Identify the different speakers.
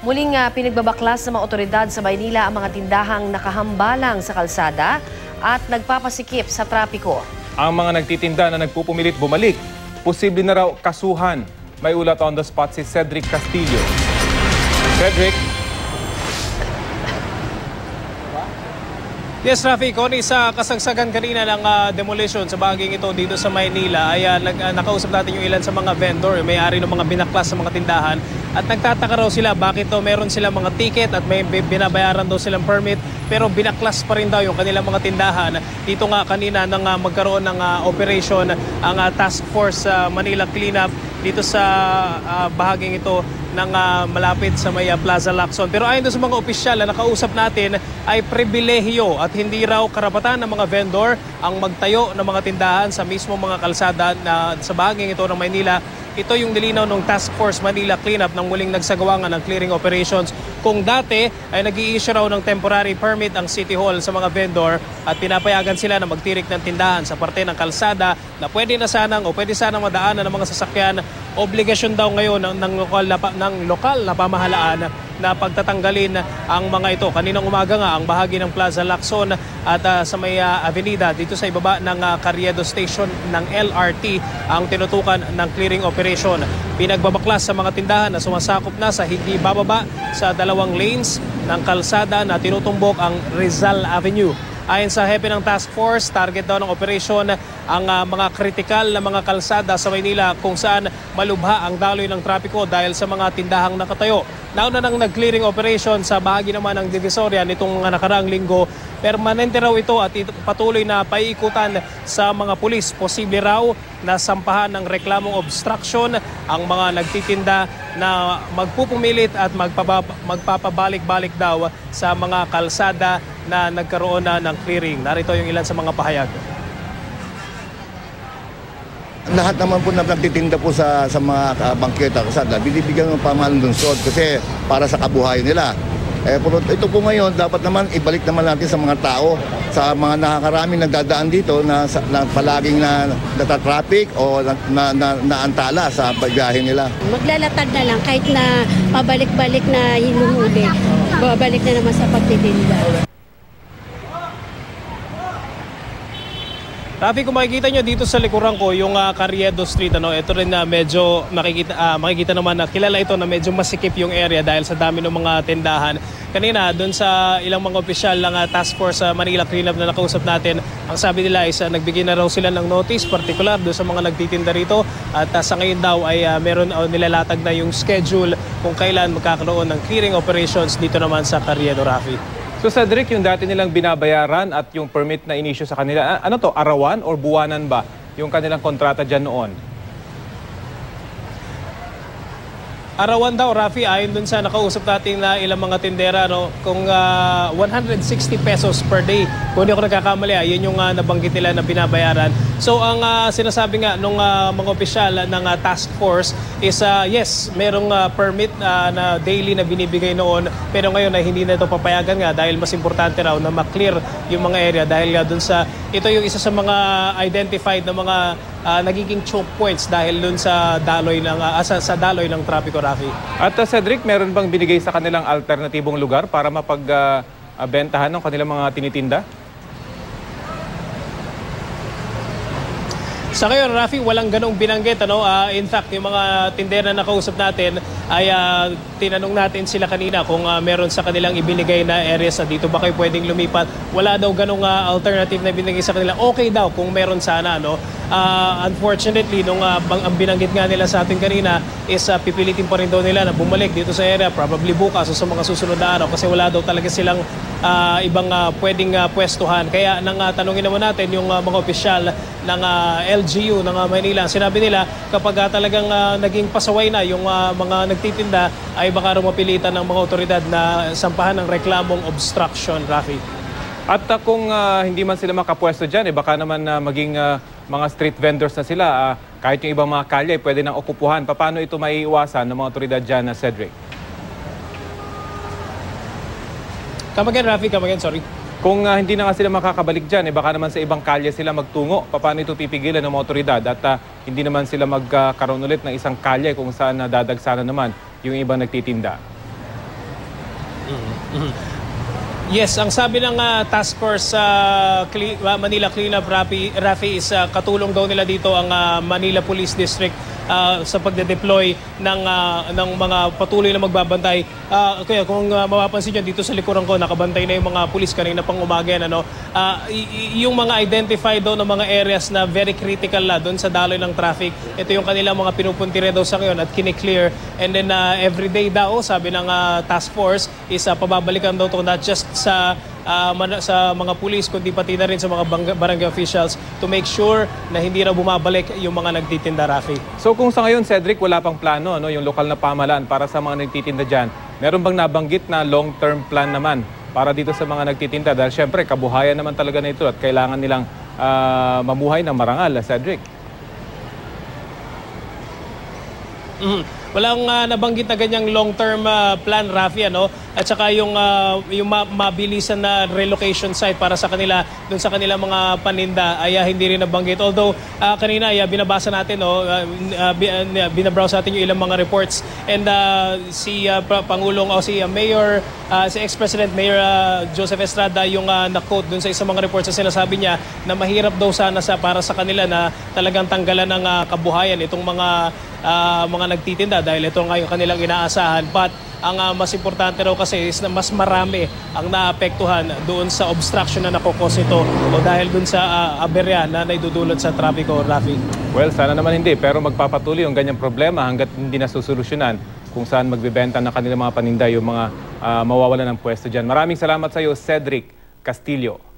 Speaker 1: Muling pinagbabaklas ng mga otoridad sa Maynila ang mga tindahang nakahambalang sa kalsada at nagpapasikip sa trapiko.
Speaker 2: Ang mga nagtitinda na nagpupumilit bumalik, posible na raw kasuhan. May ulat on the spot si Cedric Castillo. Cedric?
Speaker 3: Yes, Rafi, Connie, sa kasagsagan kanina ng demolition sa bahaging ito dito sa Maynila ay nakausap natin yung ilan sa mga vendor, may-ari ng mga binaklas sa mga tindahan at nagtataka raw sila bakit meron silang mga ticket at may binabayaran daw silang permit pero binaklas pa rin daw yung kanilang mga tindahan. Dito nga kanina nang magkaroon ng operation ang Task Force Manila Cleanup dito sa bahaging ito ng malapit sa may Plaza Lacson. Pero ayon sa mga opisyal na nakausap natin ay pribilehiyo at hindi raw karapatan ng mga vendor ang magtayo ng mga tindahan sa mismo mga kalsada na sa bahaging ito ng Maynila. Ito yung nilinaw ng Task Force Manila Cleanup nang muling nagsagawa ng clearing operations. Kung dati ay nag-i-issue raw ng temporary permit ang City Hall sa mga vendor at pinapayagan sila na magtirik ng tindahan sa parte ng kalsada na pwede sanang madaanan ng mga sasakyan, obligasyon daw ngayon ng lokal na pamahalaan na pagtatanggalin ang mga ito. Kaninang umaga nga ang bahagi ng Plaza Lacson at sa may avenida dito sa ibaba ng Carriedo Station ng LRT ang tinutukan ng clearing operation. Pinagbabaklas sa mga tindahan na sumasakop na sa hindi bababa sa 2 lanes ng kalsada na tinutumbok ang Rizal Avenue. Ayon sa hepe ng task force, target daw ng operasyon ang mga kritikal na mga kalsada sa Maynila kung saan malubha ang daloy ng trapiko dahil sa mga tindahang nakatayo. Nauna nang nag-clearing operation sa bahagi naman ng Divisoria nitong nakaraang linggo. Permanente raw ito at patuloy na paiikutan sa mga pulis. Posible raw na sampahan ng reklamong obstruction ang mga nagtitinda na magpupumilit at magpapabalik-balik daw sa mga kalsada na nagkaroon na ng clearing. Narito yung ilan sa mga pahayag.
Speaker 4: Lahat naman po na nagtitinda po sa mga bangketa kalsada, binibigyan ng pamahalang lungsod kasi para sa kabuhayan nila. Pero ito po ngayon, dapat naman ibalik naman natin sa mga tao, sa mga nakakaraming nagdadaan dito na palaging natatraffic o naantala sa biyahe nila.
Speaker 5: Maglalatag na lang kahit na pabalik-balik na hinuhuli, babalik na naman sa pagtitinda.
Speaker 3: Rafi, kung makikita nyo dito sa likuran ko, yung Carriedo Street, ito rin na medyo makikita naman na kilala ito na medyo masikip yung area dahil sa dami ng mga tindahan. Kanina, doon sa ilang mga opisyal ng Task Force Manila Cleanup na nakausap natin, ang sabi nila is nagbigay na raw sila ng notice, particular doon sa mga nagtitinda rito. At sa ngayon daw ay meron nilalatag na yung schedule kung kailan magkakaroon ng clearing operations dito naman sa Carriedo, Rafi.
Speaker 2: So Cedric, yung dati nilang binabayaran at yung permit na in-issue sa kanila, ano to, arawan or buwanan ba yung kanilang kontrata dyan noon?
Speaker 3: Arawan daw, Rafi, ayon dun sa nakausap natin na ilang mga tindera, kung 160 pesos per day. Kung hindi ako nagkakamali, yun yung nabanggit nila na binabayaran. So ang sinasabi nga nung mga opisyal ng task force is yes, merong permit na daily na binibigay noon, pero ngayon ay hindi na ito papayagan nga dahil mas importante raw na maklear yung mga area dahil nga dun sa ito yung isa sa mga identified na mga nagiging choke points dahil dun sa daloy ng trapiko, Rafi.
Speaker 2: At Cedric, meron bang binigay sa kanilang alternatibong lugar para mapagbentahan ng kanilang mga tinitinda?
Speaker 3: Sa ngayon, Rafi, walang ganong binanggit. In fact, yung mga tindera na nakausap natin ay tinanong natin sila kanina kung meron sa kanilang ibinigay na areas na dito ba kayo pwedeng lumipat. Wala daw ganong alternative na binigay sa kanila. Okay daw kung meron sana. Unfortunately, ang binanggit nga nila sa atin kanina is pipilitin pa rin daw nila na bumalik dito sa area, probably bukas o sa mga susunod na araw kasi wala daw talaga silang ibang pwedeng pwestuhan. Kaya nang tanungin naman natin yung mga opisyal ng LGU ng Maynila, sinabi nila kapag talagang naging pasaway na yung mga nagtitinda ay baka mapilitan ng mga otoridad na sampahan ng reklamong obstruction, Rafi.
Speaker 2: At kung hindi man sila makapwesto dyan, baka naman maging mga street vendors na sila, kahit yung ibang mga kalye, pwede nang okupuhan. Paano ito maiiwasan ng mga otoridad dyan, Cedric?
Speaker 3: Come again, Rafi, sorry.
Speaker 2: Kung hindi na nga sila makakabalik dyan, baka naman sa ibang kalye sila magtungo. Paano ito pipigilan ng mga otoridad? At hindi naman sila magkaroon ulit ng isang kalye kung saan dadagsanan naman yung ibang nagtitinda.
Speaker 3: Yes, ang sabi ng task force sa Manila Cleanup, Rafi, is katulong daw nila dito ang Manila Police District sa pagde-deploy ng mga patuloy na magbabantay. Kaya kung mapapansin nyo dito sa likuran ko, nakabantay na yung mga pulis kanina pang umaga yan, yung mga identified daw ng mga areas na very critical doon sa daloy ng traffic. Ito yung kanilang mga pinupuntire daw sa ngayon at kine-clear. And then everyday daw, sabi ng task force, is pababalikan daw to not just sa mga pulis, kundi pati na rin sa mga barangay officials to make sure na hindi na bumabalik yung mga nagtitinda, Rafi.
Speaker 2: So kung sa ngayon, Cedric, wala pang plano, yung lokal na pamahalaan para sa mga nagtitinda dyan, meron bang nabanggit na long-term plan naman para dito sa mga nagtitinda? Dahil syempre, kabuhayan naman talaga na ito at kailangan nilang mamuhay ng marangal, Cedric.
Speaker 3: Walang nabanggit na ganyang long-term plan, Rafi, at saka yung mabilisan na relocation site para sa kanila, dun sa kanilang mga paninda, ay hindi rin nabanggit. Although kanina binabasa natin, binabrowse natin yung ilang mga reports, and si Pangulong o si Mayor, si ex-President Mayor Joseph Estrada yung na-quote dun sa isang mga reports na sinasabi niya na mahirap daw sana para sa kanila na talagang tanggalan ng kabuhayan itong mga nagtitinda dahil ito nga yung kanilang inaasahan. But ang mas importante raw kasi is na mas marami ang naapektuhan doon sa obstruction na nakukos ito o dahil doon sa aberya na naidudulot sa trapiko, Rafi.
Speaker 2: Well, sana naman hindi, pero magpapatuloy yung ganyang problema hanggat hindi nasusolusyonan kung saan magbibenta ng kanilang mga paninda yung mga mawawalan ng pwesto dyan. Maraming salamat sa iyo, Cedric Castillo.